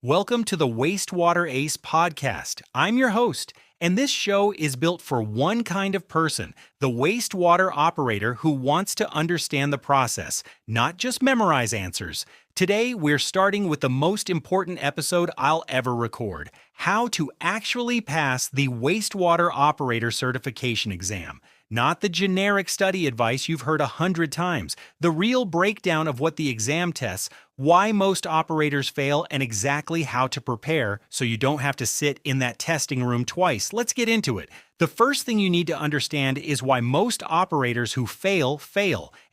Welcome to the WastewaterAce podcast. I'm your host, and this show is built for one kind of person, the wastewater operator who wants to understand the process, not just memorize answers. Today, we're starting with the most important episode I'll ever record: how to actually pass the wastewater operator certification exam. Not the generic study advice you've heard 100 times, the real breakdown of what the exam tests, why most operators fail, and exactly how to prepare so you don't have to sit in that testing room twice. Let's get into it. The first thing you need to understand is why most operators who fail.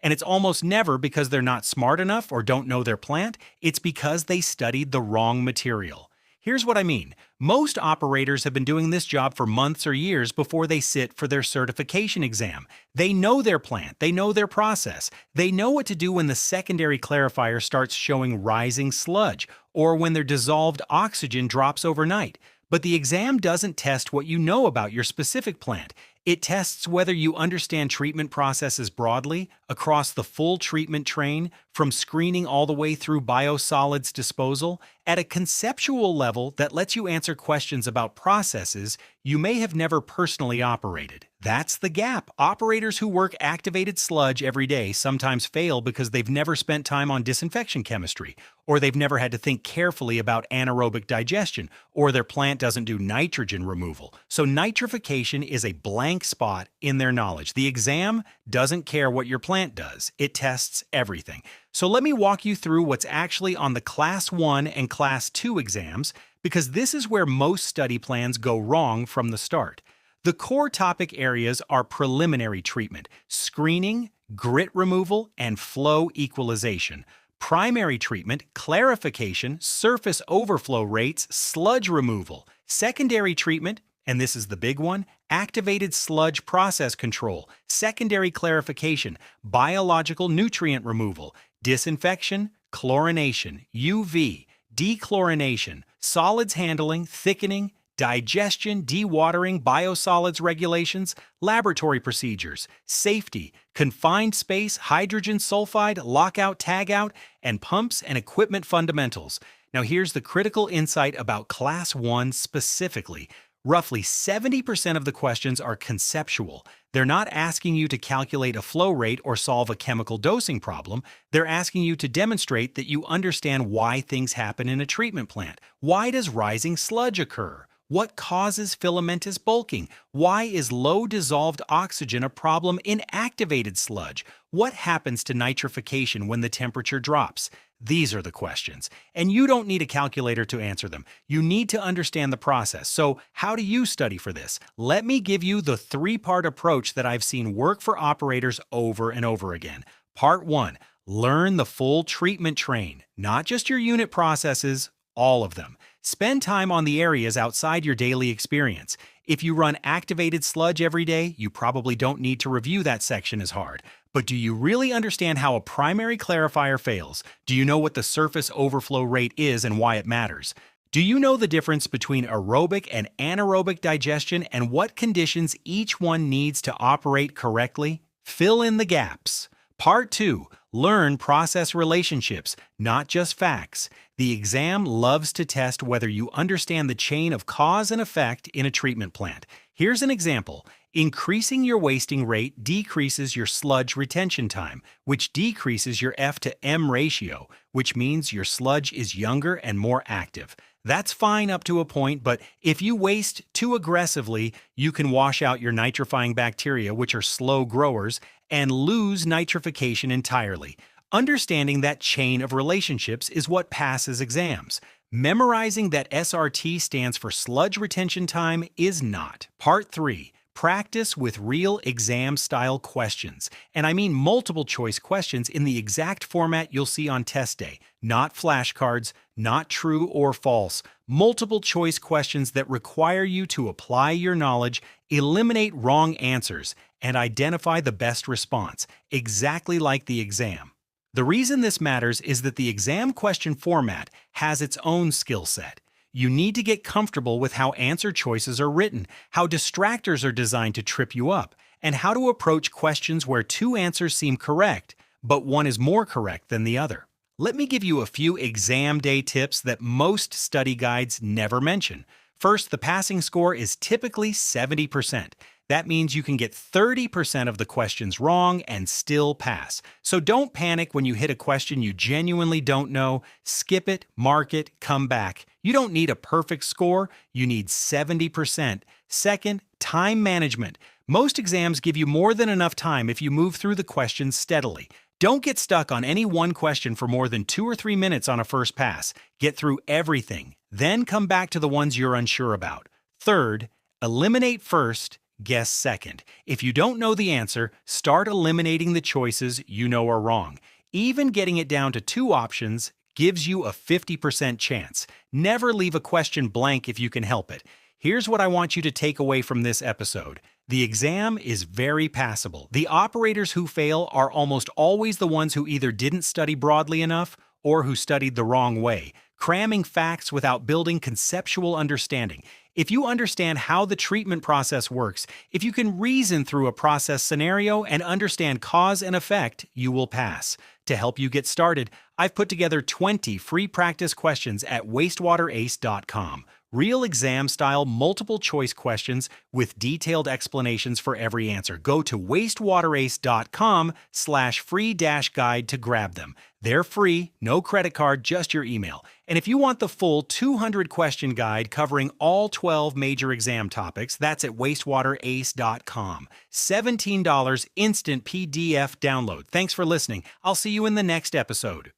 And it's almost never because they're not smart enough or don't know their plant. It's because they studied the wrong material. Here's what I mean. Most operators have been doing this job for months or years before they sit for their certification exam. They know their plant, they know their process, they know what to do when the secondary clarifier starts showing rising sludge, or when their dissolved oxygen drops overnight. But the exam doesn't test what you know about your specific plant. It tests whether you understand treatment processes broadly, across the full treatment train, from screening all the way through biosolids disposal, at a conceptual level that lets you answer questions about processes you may have never personally operated. That's the gap. Operators who work activated sludge every day sometimes fail because they've never spent time on disinfection chemistry, or they've never had to think carefully about anaerobic digestion, or their plant doesn't do nitrogen removal. So nitrification is a blank spot in their knowledge. The exam doesn't care what your plant does. It tests everything. So let me walk you through what's actually on the Class 1 and Class 2 exams, because this is where most study plans go wrong from the start. The core topic areas are preliminary treatment, screening, grit removal, and flow equalization. Primary treatment, clarification, surface overflow rates, sludge removal. Secondary treatment, and this is the big one, activated sludge process control, secondary clarification, biological nutrient removal, disinfection, chlorination, UV, dechlorination, solids handling, thickening, digestion, dewatering, biosolids regulations, laboratory procedures, safety, confined space, hydrogen sulfide, lockout, tagout, and pumps and equipment fundamentals. Now here's the critical insight about Class 1 specifically. Roughly 70% of the questions are conceptual. They're not asking you to calculate a flow rate or solve a chemical dosing problem. They're asking you to demonstrate that you understand why things happen in a treatment plant. Why does rising sludge occur? What causes filamentous bulking? Why is low dissolved oxygen a problem in activated sludge? What happens to nitrification when the temperature drops? These are the questions. And you don't need a calculator to answer them. You need to understand the process. So how do you study for this? Let me give you the three-part approach that I've seen work for operators over and over again. Part 1, learn the full treatment train, not just your unit processes, all of them. Spend time on the areas outside your daily experience. If you run activated sludge every day, you probably don't need to review that section as hard. But do you really understand how a primary clarifier fails? Do you know what the surface overflow rate is and why it matters? Do you know the difference between aerobic and anaerobic digestion and what conditions each one needs to operate correctly? Fill in the gaps. Part 2, learn process relationships, not just facts. The exam loves to test whether you understand the chain of cause and effect in a treatment plant. Here's an example. Increasing your wasting rate decreases your sludge retention time, which decreases your F to M ratio, which means your sludge is younger and more active. That's fine up to a point, but if you waste too aggressively, you can wash out your nitrifying bacteria, which are slow growers, and lose nitrification entirely. Understanding that chain of relationships is what passes exams. Memorizing that SRT stands for sludge retention time is not. Part 3. Practice with real exam-style questions. And I mean multiple choice questions in the exact format you'll see on test day. Not flashcards, not true or false. Multiple choice questions that require you to apply your knowledge, eliminate wrong answers, and identify the best response, exactly like the exam. The reason this matters is that the exam question format has its own skill set. You need to get comfortable with how answer choices are written, how distractors are designed to trip you up, and how to approach questions where two answers seem correct, but one is more correct than the other. Let me give you a few exam day tips that most study guides never mention. First, the passing score is typically 70%. That means you can get 30% of the questions wrong and still pass. So don't panic when you hit a question you genuinely don't know. Skip it, mark it, come back. You don't need a perfect score, you need 70%. Second, time management. Most exams give you more than enough time if you move through the questions steadily. Don't get stuck on any one question for more than 2 or 3 minutes on a first pass. Get through everything, then come back to the ones you're unsure about. Third, eliminate first, guess second. If you don't know the answer, start eliminating the choices you know are wrong. Even getting it down to 2 options gives you a 50% chance. Never leave a question blank if you can help it. Here's what I want you to take away from this episode. The exam is very passable. The operators who fail are almost always the ones who either didn't study broadly enough or who studied the wrong way, cramming facts without building conceptual understanding. If you understand how the treatment process works, if you can reason through a process scenario and understand cause and effect, you will pass. To help you get started, I've put together 20 free practice questions at WastewaterAce.com. Real exam-style multiple-choice questions with detailed explanations for every answer. Go to WastewaterAce.com/free-guide to grab them. They're free, no credit card, just your email. And if you want the full 200-question guide covering all 12 major exam topics, that's at WastewaterAce.com. $17 instant PDF download. Thanks for listening. I'll see you in the next episode.